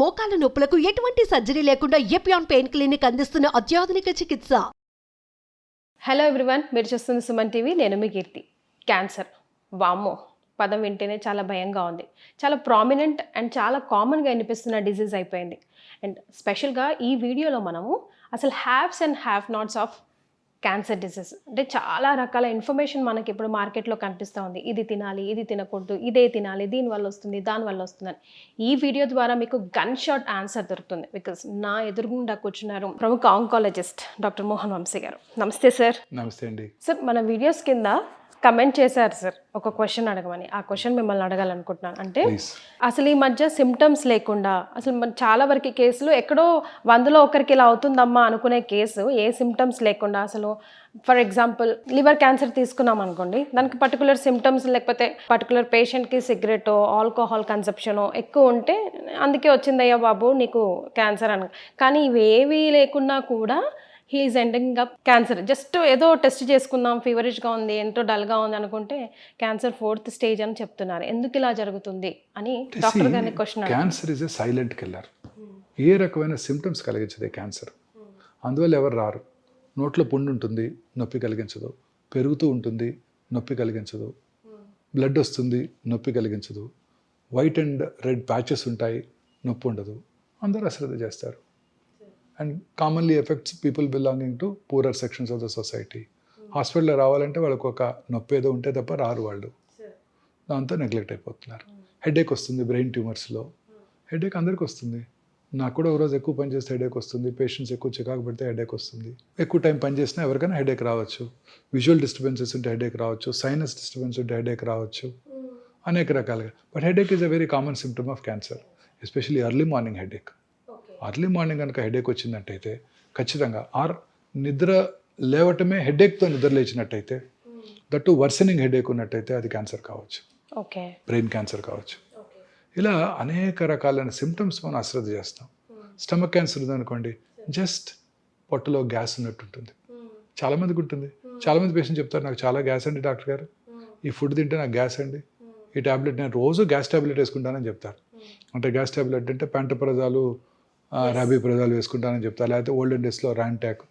మోకాల నొప్పులకు ఎటువంటి సర్జరీ లేకుండా ఎపియాన్ పెయిన్ క్లినిక్ అందిస్తున్న అత్యాధునిక చికిత్స. హలో ఎవ్రీవన్, మీరు చూస్తున్న సుమన్ టీవీ. నేను మీ కీర్తి. క్యాన్సర్, వామ్మో పదం వింటేనే చాలా భయంగా ఉంది. చాలా ప్రామినెంట్ అండ్ చాలా కామన్గా వినిపిస్తున్న డిజీజ్ అయిపోయింది. అండ్ స్పెషల్గా ఈ వీడియోలో మనము అసలు haves and have nots of cancer disease, అంటే చాలా రకాల ఇన్ఫర్మేషన్ మనకి ఇప్పుడు మార్కెట్లో కనిపిస్తూ ఉంది. ఇది తినాలి, ఇది తినకూడదు, ఇదే తినాలి, దీనివల్ల వస్తుంది, దానివల్ల వస్తుందని. ఈ వీడియో ద్వారా మీకు గన్ షాట్ ఆన్సర్ దొరుకుతుంది. బికాస్ నా ఎదురుగుండా కూర్చున్నారు ప్రముఖ ఆంకాలజిస్ట్ డాక్టర్ మోహన్ వంశీ గారు. నమస్తే సార్. నమస్తే అండి. సార్, మన వీడియోస్ కింద కమెంట్ చేశారు సార్ ఒక క్వశ్చన్ అడగమని. ఆ క్వశ్చన్ మిమ్మల్ని అడగాలనుకుంటున్నాను. అంటే అసలు ఈ మధ్య సిమ్టమ్స్ లేకుండా అసలు చాలా వరకు కేసులు ఎక్కడో 100లో ఒకరికి ఇలా అవుతుందమ్మా అనుకునే కేసు ఏ సిమ్టమ్స్ లేకుండా, అసలు ఫర్ ఎగ్జాంపుల్ లివర్ క్యాన్సర్ తీసుకున్నాం అనుకోండి, దానికి పర్టికులర్ సిమ్టమ్స్ లేకపోతే పర్టికులర్ పేషెంట్కి సిగరెటో ఆల్కహాల్ కన్సప్షనో ఎక్కువ ఉంటే అందుకే వచ్చిందయ్యా బాబు నీకు క్యాన్సర్ అని. కానీ ఇవేవీ లేకున్నా కూడా he's ending up cancer. Just ఏదో టెస్ట్ చేసుకుందాం, ఫీవరిష్గా ఉంది, ఎంతో డల్గా ఉంది అనుకుంటే క్యాన్సర్ 4th స్టేజ్ అని చెప్తున్నారు. ఎందుకు ఇలా జరుగుతుంది అని డాక్టర్ గారిని question. Cancer is a silent killer. ఏ రకమైన సిమ్టమ్స్ కలిగించదే క్యాన్సర్. అందువల్ల ఎవరు రారు. నోట్లో పుండు ఉంటుంది, నొప్పి కలిగించదు. పెరుగుతూ ఉంటుంది, నొప్పి కలిగించదు. బ్లడ్ వస్తుంది, నొప్పి కలిగించదు. వైట్ అండ్ రెడ్ ప్యాచెస్ ఉంటాయి, నొప్పి ఉండదు. అందరూ అశ్రద్ధ చేస్తారు. And commonly effects people belonging to poorer sections of the society. హాస్పిటల్లో రావాలంటే వాళ్ళకు ఒక నొప్పి ఏదో ఉంటే తప్ప రారు వాళ్ళు. దాంతో నెగ్లెక్ట్ అయిపోతున్నారు. హెడేక్ వస్తుంది బ్రెయిన్ ట్యూమర్స్లో. హెడేక్ అందరికీ వస్తుంది. నాకు కూడా ఒకరోజు ఎక్కువ పని చేస్తే హెడేక్ వస్తుంది. పేషెంట్స్ ఎక్కువ చికాకు పెడితే హెడేక్ వస్తుంది. ఎక్కువ టైం పని చేసినా ఎవరికైనా హెడేక్ రావచ్చు. విజువల్ డిస్టర్బెన్సెస్ ఉంటే హెడేక్ రావచ్చు. సైనస్ డిస్టర్బెన్స్ ఉంటే హెడేక్ రావచ్చు. అనేక రకాలుగా. But headache is a very common symptom of cancer, especially early morning headache. Early morning కనుక హెడేక్ వచ్చిందంటైతే ఖచ్చితంగా, ఆర్ నిద్ర లేవటమే హెడేక్తో నిద్ర లేచినట్టయితే, దట్టు వర్సనింగ్ హెడేక్ ఉన్నట్టయితే అది క్యాన్సర్ కావచ్చు, బ్రెయిన్ క్యాన్సర్ కావచ్చు. ఇలా అనేక రకాలైన సిమ్టమ్స్ మనం అశ్రద్ధ చేస్తాం. స్టమక్ క్యాన్సర్ ఉందనుకోండి, జస్ట్ పొట్టలో గ్యాస్ ఉన్నట్టు ఉంటుంది. చాలామందికి ఉంటుంది. చాలామంది పేషెంట్ చెప్తారు, నాకు చాలా గ్యాస్ అండి డాక్టర్ గారు, ఈ ఫుడ్ తింటే నాకు గ్యాస్ అండి, ఈ ట్యాబ్లెట్ నేను రోజు గ్యాస్ ట్యాబ్లెట్ వేసుకుంటానని చెప్తారు. అంటే గ్యాస్ ట్యాబ్లెట్ అంటే ప్యాంటోప్రజాలు, రాబిప్రజాలు వేసుకుంటానని చెప్తారు. లేకపోతే ఓల్డెన్ డేస్లో ర్యాంటాక్.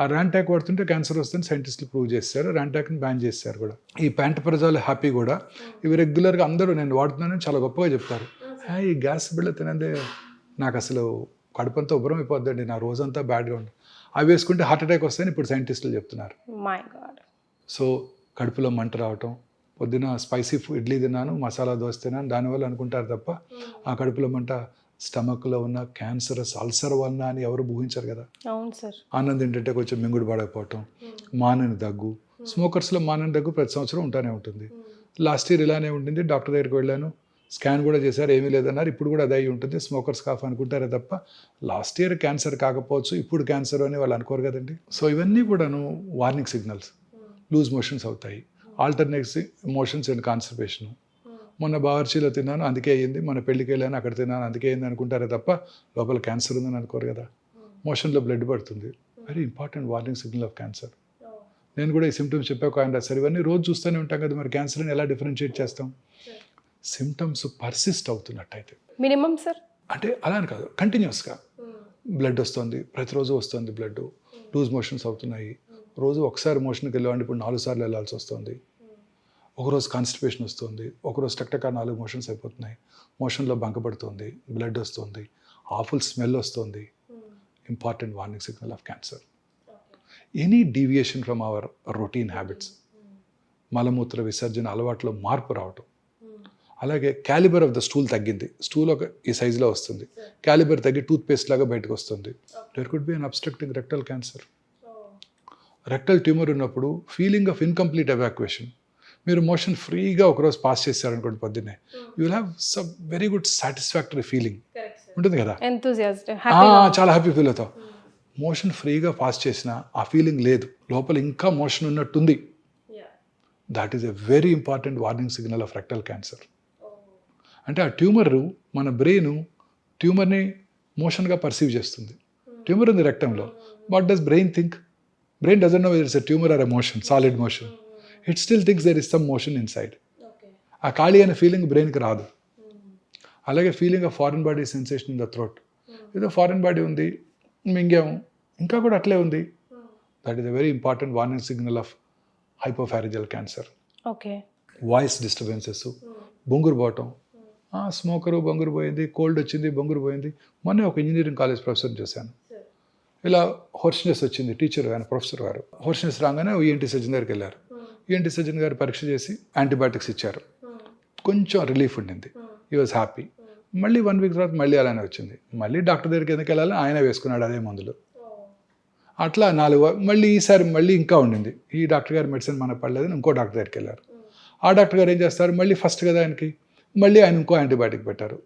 ఆ ర్యాంటాక్ వాడుతుంటే క్యాన్సర్ వస్తుందని సైంటిస్టులు ప్రూవ్ చేశారు. ర్యాంటాక్ని బ్యాన్ చేశారు కూడా. ఈ ప్యాంటోప్రజాల్ హ్యాపీ కూడా ఇవి రెగ్యులర్గా అందరూ నేను వాడుతున్నానని చాలా గొప్పగా చెప్తారు. ఈ గ్యాస్ బిళ్ళ తినందే నాకు అసలు కడుపంతా ఉబ్బరం అయిపోద్దండి, నా రోజంతా బ్యాడ్గా ఉంటుంది. అవి వేసుకుంటే హార్ట్ అటాక్ వస్తాయని ఇప్పుడు సైంటిస్టులు చెప్తున్నారు. సో కడుపులో మంట రావటం, పొద్దున స్పైసీ ఇడ్లీ తిన్నాను, మసాలా దోశ తిన్నాను, దానివల్ల అనుకుంటారు తప్ప ఆ కడుపులో మంట స్టమక్లో ఉన్న క్యాన్సరస్ అల్సర్ వలన అని ఎవరు ఊహించారు కదా. అవును సార్. ఆనందం ఏంటంటే కొంచెం మింగుడు పడకపోవటం, మానని దగ్గు. స్మోకర్స్లో మానని దగ్గు ప్రతి సంవత్సరం ఉంటానే ఉంటుంది. లాస్ట్ ఇయర్ ఇలానే ఉంటుంది. డాక్టర్ దగ్గరికి వెళ్ళాను, స్కాన్ కూడా చేశారు, ఏమీ లేదన్నారు. ఇప్పుడు కూడా అది అయి ఉంటుంది. స్మోకర్స్ కాఫ్ అనుకుంటారే తప్ప లాస్ట్ ఇయర్ క్యాన్సర్ కాకపోవచ్చు, ఇప్పుడు క్యాన్సర్ అని వాళ్ళు అనుకోరు కదండి. సో ఇవన్నీ కూడాను వార్నింగ్ సిగ్నల్స్. లూజ్ మోషన్స్ అవుతాయి, ఆల్టర్నేటివ్ మోషన్స్ అండ్ కాన్స్టిపేషన్. మొన్న బావర్చీలో తిన్నాను అందుకే అయ్యింది, మన పెళ్ళికి వెళ్ళాను అక్కడ తిన్నాను అందుకే అయింది అనుకుంటారే తప్ప లోపల క్యాన్సర్ ఉందని అనుకోరు కదా. మోషన్లో బ్లడ్ పడుతుంది, very important warning signal of cancer. నేను కూడా ఈ సిమ్టమ్స్ చెప్పాక ఆయన రాశారు. ఇవన్నీ రోజు చూస్తూనే ఉంటాం కదా, మరి క్యాన్సర్ని ఎలా డిఫరెన్షియేట్ చేస్తాం? సిమ్టమ్స్ పర్సిస్ట్ అవుతున్నట్టయితే మినిమం సార్, అంటే అలా అని కాదు, కంటిన్యూస్గా బ్లడ్ వస్తుంది, ప్రతిరోజు వస్తుంది బ్లడ్, లూజ్ మోషన్స్ అవుతున్నాయి, రోజు ఒకసారి మోషన్కి వెళ్ళేవాడిని ఇప్పుడు 4 సార్లు వెళ్ళాల్సి వస్తుంది, ఒకరోజు కాన్స్టిపేషన్ వస్తుంది, ఒకరోజు టక్టక 4 మోషన్స్ అయిపోతున్నాయి, మోషన్లో బంకపడుతుంది, బ్లడ్ వస్తుంది, ఆఫుల్ స్మెల్ వస్తుంది. Important warning signal of cancer. Any deviation from our routine habits, మలమూత్ర విసర్జన అలవాట్లో మార్పు రావటం. అలాగే క్యాలిబర్ ఆఫ్ ద స్టూల్ తగ్గింది, స్టూల్ ఒక ఈ సైజులో వస్తుంది, క్యాలిబర్ తగ్గి టూత్ పేస్ట్ లాగా బయటకు వస్తుంది. There could be an obstructing rectal cancer. Rectal tumour ఉన్నప్పుడు ఫీలింగ్ ఆఫ్ ఇన్కంప్లీట్ ఎవాక్యుయేషన్. మీరు మోషన్ ఫ్రీగా ఒకరోజు పాస్ చేశారనుకోండి పొద్దున్నే, you will have some very good satisfactory feeling ఉంటుంది కదా, చాలా హ్యాపీ ఫీల్ అవుతావు. మోషన్ ఫ్రీగా పాస్ చేసినా ఆ ఫీలింగ్ లేదు, లోపల ఇంకా మోషన్ ఉన్నట్టుంది. That is a very important warning signal of rectal cancer. అంటే ఆ ట్యూమర్ మన బ్రెయిన్ ట్యూమర్ని మోషన్గా పర్సీవ్ చేస్తుంది. ట్యూమర్ ఉంది రెక్టంలో. What does brain think? Brain doesn't know whether it's a tumour or a motion, solid motion. It still thinks there is some motion inside. ఆ ఖాళీ అనే ఫీలింగ్ బ్రెయిన్కి రాదు. అలాగే feeling of foreign body sensation in the throat. ఏదో foreign body ఉంది, మింగాము, ఇంకా కూడా అట్లే ఉంది. That is a very important warning signal of hypopharyngeal cancer. Okay. Voice disturbances, బొంగురు పోవటం, స్మోకరు బొంగురు పోయింది, కోల్డ్ వచ్చింది బొంగురు పోయింది. మొన్నే ఒక ఇంజనీరింగ్ కాలేజ్ ప్రొఫెసర్ చూశాను, ఇలా హోర్స్నెస్ వచ్చింది. టీచర్ ఆయన ప్రొఫెసర్ గారు హోర్స్నెస్ రాగానే ఈఎన్టీ సర్జన్ దగ్గరికి వెళ్ళారు. ఈఎన్టీ సర్జన్ గారు పరీక్ష చేసి యాంటీబయాటిక్స్ ఇచ్చారు. కొంచెం రిలీఫ్ ఉండింది, హీ వాజ్ హ్యాపీ. మళ్ళీ 1 వీక్ తర్వాత మళ్ళీ అలానే వచ్చింది. మళ్ళీ డాక్టర్ దగ్గరికి ఎందుకు వెళ్ళాలని ఆయన వేసుకున్నాడు అదే మందులు. అట్లా 4 మళ్ళీ ఈసారి మళ్ళీ ఇంకా ఉండింది. ఈ డాక్టర్ గారి మెడిసిన్ మనకు పడలేదని ఇంకో డాక్టర్ దగ్గరికి వెళ్ళారు. ఆ డాక్టర్ గారు ఏం చేస్తారు, మళ్ళీ ఫస్ట్ కదా ఆయనకి, మళ్ళీ ఆయన ఇంకో యాంటీబయాటిక్ పెట్టారు.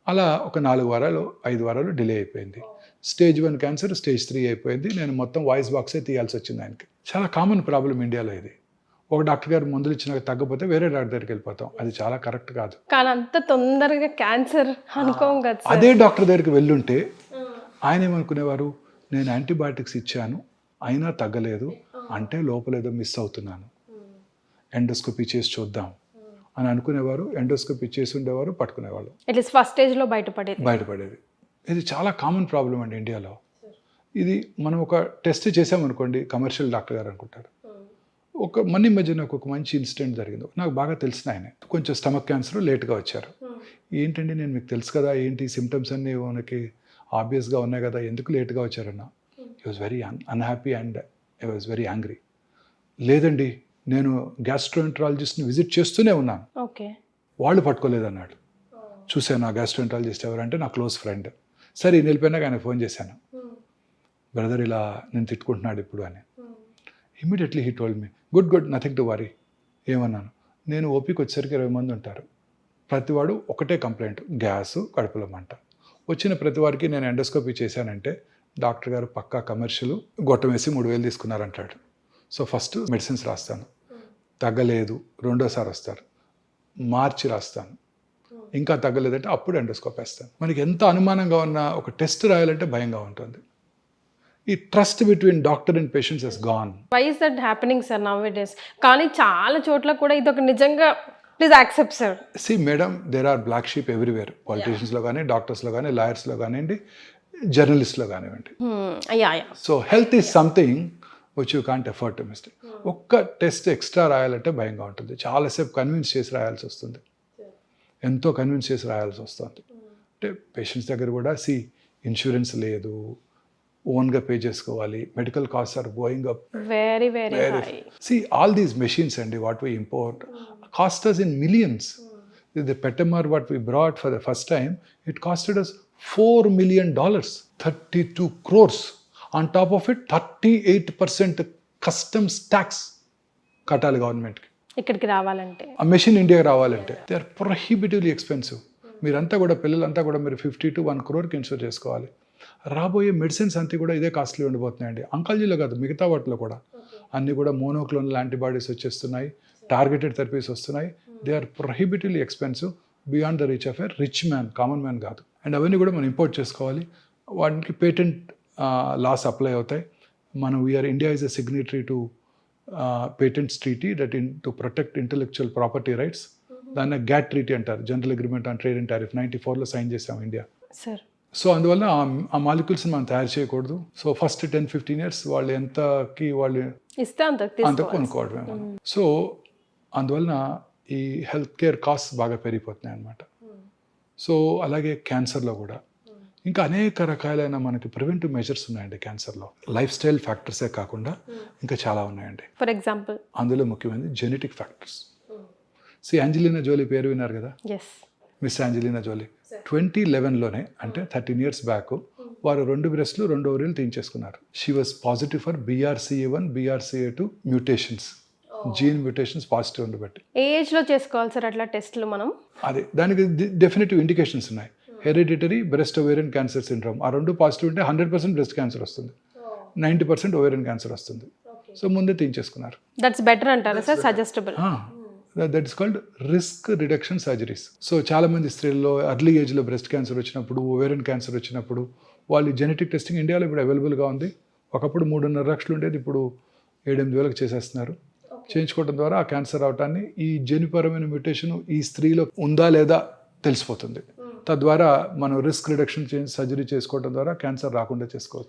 అలా ఒక 4 వారాలు 5 వారాలు డిలే అయిపోయింది. స్టేజ్ 1 క్యాన్సర్ స్టేజ్ 3 అయిపోయింది. నేను మొత్తం వాయిస్ బాక్సే తీయాల్సి వచ్చింది ఆయనకి. చాలా కామన్ ప్రాబ్లం ఇండియాలో ఇది. ఒక డాక్టర్ గారు మందులు ఇచ్చినాక తగ్గపోతే వేరే డాక్టర్ దగ్గరికి వెళ్ళిపోతాం. అది చాలా కరెక్ట్ కాదు. కానీ అంత తొందరగా క్యాన్సర్ అనుకోం కదా. అదే డాక్టర్ దగ్గరికి వెళ్ళుంటే ఆయన ఏమనుకునేవారు, నేను యాంటీబయాటిక్స్ ఇచ్చాను అయినా తగ్గలేదు అంటే లోపల ఏదో మిస్ అవుతున్నాను, ఎండోస్కోపీ చేసి చూద్దాం అని అనుకునేవారు. ఎండోస్కోపీ చేసి ఉండేవారు, పట్టుకునేవాళ్ళు. అట్లీస్ట్ ఫస్ట్ స్టేజ్లో బయటపడేది. ఇది చాలా కామన్ ప్రాబ్లం అండి ఇండియాలో. ఇది మనం ఒక టెస్ట్ చేసామనుకోండి, కమర్షియల్ డాక్టర్ గారు అనుకుంటారు. ఈ మధ్య నాకు ఒక మంచి ఇన్సిడెంట్ జరిగింది. నాకు బాగా తెలిసిన ఆయన, కొంచెం స్టమక్ క్యాన్సర్, లేట్గా వచ్చారు. ఏంటండి నేను మీకు తెలుసు కదా, ఏంటి సిమ్టమ్స్ అన్నీ మనకి ఆబ్వియస్గా ఉన్నాయి కదా, ఎందుకు లేట్గా వచ్చారన్న. He was very unhappy and I was very angry. లేదండి నేను గ్యాస్ట్రోఎంటరాలజిస్ట్ని విజిట్ చేస్తూనే ఉన్నాను, ఓకే, వాళ్ళు పట్టుకోలేదన్నాడు. చూశాను ఆ గ్యాస్ట్రోఎంటరాలజిస్ట్ ఎవరంటే నా క్లోజ్ ఫ్రెండ్. సరే వెళ్ళిపోయినాక ఆయన ఫోన్ చేశాను, బ్రదర్ ఇలా నేను తిట్టుకుంటున్నాడు ఇప్పుడు అని. Immediately he told me, good nothing to worry. ఏమన్నాను, నేను ఓపీకి వచ్చేసరికి 20 మంది ఉంటారు, ప్రతివాడు ఒకటే కంప్లైంట్, గ్యాసు, కడుపులో మంట. వచ్చిన ప్రతి వారికి నేను ఎండోస్కోపీ చేశానంటే డాక్టర్ గారు పక్కా కమర్షియల్, గొట్టం వేసి 3,000 తీసుకున్నారంటాడు. సో ఫస్ట్ మెడిసిన్స్ రాస్తాను, తగ్గలేదు, రెండోసారి వస్తారు, మార్చి రాస్తాను, ఇంకా తగ్గలేదంటే అప్పుడు ఎండోస్కోప్ వేస్తాను. మనకి ఎంత అనుమానంగా ఉన్న ఒక టెస్ట్ రాయాలంటే భయంగా ఉంటుంది. ఈ trust between doctor and patients has gone. Why is that happening sir nowadays? కానీ చాలా చోట్ల కూడా ఇది ఒక నిజంగా, please accept sir. See madam, there are black sheep everywhere. పాలిటీషియన్స్లో కానీ, డాక్టర్స్లో కానీ, లాయర్స్లో కానివ్వండి, జర్నలిస్ట్లో కానివ్వండి. So health is something which you can't afford to mistake. ఒక్క టెస్ట్ ఎక్స్ట్రా రాయాలంటే భయంగా ఉంటుంది. చాలాసేపు కన్విన్స్ చేసి రాయాల్సి వస్తుంది, ఎంతో కన్విన్స్ చేసి రాయాల్సి వస్తుంది. అంటే పేషెంట్స్ దగ్గర కూడా ఇన్సూరెన్స్ లేదు, ఓన్గా పే చేసుకోవాలి, medical cost are going up very very high. All these machines అండి what we import cost us in millions. The Petamar what we brought for the first time, it costed us $4 million, 32 crores. On top of it 38% customs tax కట్టాలి గవర్నమెంట్కి ఇక్కడికి రావాలంటే, ఆ machine ఇండియాకి రావాలంటే. They are prohibitively expensive. మీరంతా కూడా పిల్లలంతా కూడా మీరు 50 to 1 crore ఇన్సూర్ చేసుకోవాలి. రాబోయే మెడిసిన్స్ అంతా కూడా ఇదే కాస్ట్లీ ఉండిపోతున్నాయండి. అంకాలజీలో కాదు, మిగతా వాటిలో కూడా అన్నీ కూడా మోనోక్లోనల్ యాంటీబాడీస్ వచ్చేస్తున్నాయి, టార్గెటెడ్ థెరపీస్ వస్తున్నాయి. They are prohibitively expensive, beyond the reach of a rich man, common man కాదు. అండ్ అవన్నీ కూడా మనం ఇంపోర్ట్ చేసుకోవాలి. వాటికి పేటెంట్ లాస్ అప్లై అవుతాయి. మనం India is a signatory to patents treaty that to protect intellectual property rights. దాన్ని GATT treaty అంటారు, general agreement on trade and tariff. 94లో సైన్ చేసాం ఇండియా. సో అందువల్ల ఆ మాలిక్యూల్స్ని మనం తయారు చేయకూడదు. సో ఫస్ట్ 10-15 years వాళ్ళు ఎంతకి వాళ్ళు ఇస్తే అంత కొనుక్కోవడమే మనం. సో అందువలన ఈ హెల్త్ కేర్ కాస్ట్ బాగా పెరిగిపోతున్నాయి అన్నమాట. సో అలాగే క్యాన్సర్లో కూడా ఇంకా అనేక రకాలైన మనకి ప్రివెంటివ్ మెజర్స్ ఉన్నాయండి క్యాన్సర్లో. లైఫ్ స్టైల్ ఫ్యాక్టర్సే కాకుండా ఇంకా చాలా ఉన్నాయండి. ఫర్ ఎగ్జాంపుల్ అందులో ముఖ్యమైనది జెనెటిక్ ఫ్యాక్టర్స్. యాంజెలినా జోలీ పేరు విన్నారు కదా, మిస్ యాంజెలినా జోలీ. 2011లోనే అంటే 13 years బ్యాక్ వారు 2 బ్రెస్ట్లు 2 ఓవరీలు తీయించేసుకున్నారు. She was positive for BRCA1 BRCA2 mutations, gene mutations positive ఉండబట్టి. ఏ ఏజ్లో చేసుకోవాలి సార్ అట్లా టెస్ట్లు మనం? అదే దానికి డెఫినెటివ్ ఇండికేషన్స్ ఉన్నాయి. Hereditary breast ovarian cancer syndrome, ఆ 2 పాజిటివ్ ఉంటే 100% బ్రెస్ట్ క్యాన్సర్ వస్తుంది, 90% ఓవేరియన్ క్యాన్సర్ వస్తుంది. సో ముందే తీయించేసుకున్నారు. దట్స్ బెటర్ అంటారా sir? Suggestible. That is called risk reduction surgeries. So చాలామంది స్త్రీల్లో ఎర్లీ ఏజ్లో బ్రెస్ట్ క్యాన్సర్ వచ్చినప్పుడు, ఓవేరియన్ క్యాన్సర్ వచ్చినప్పుడు వాళ్ళు జెనెటిక్ టెస్టింగ్ ఇండియాలో ఇప్పుడు అవైలబుల్గా ఉంది. ఒకప్పుడు 3.5 లక్షలు ఉండేది, ఇప్పుడు 7-8 వేలకు చేసేస్తున్నారు. చేయించుకోవడం ద్వారా ఆ క్యాన్సర్ అవటాన్ని, ఈ జన్యుపరమైన మ్యూటేషన్ ఈ స్త్రీలో ఉందా లేదా తెలిసిపోతుంది. తద్వారా మనం రిస్క్ రిడక్షన్ సర్జరీ చేసుకోవడం ద్వారా క్యాన్సర్ రాకుండా చేసుకోవచ్చు.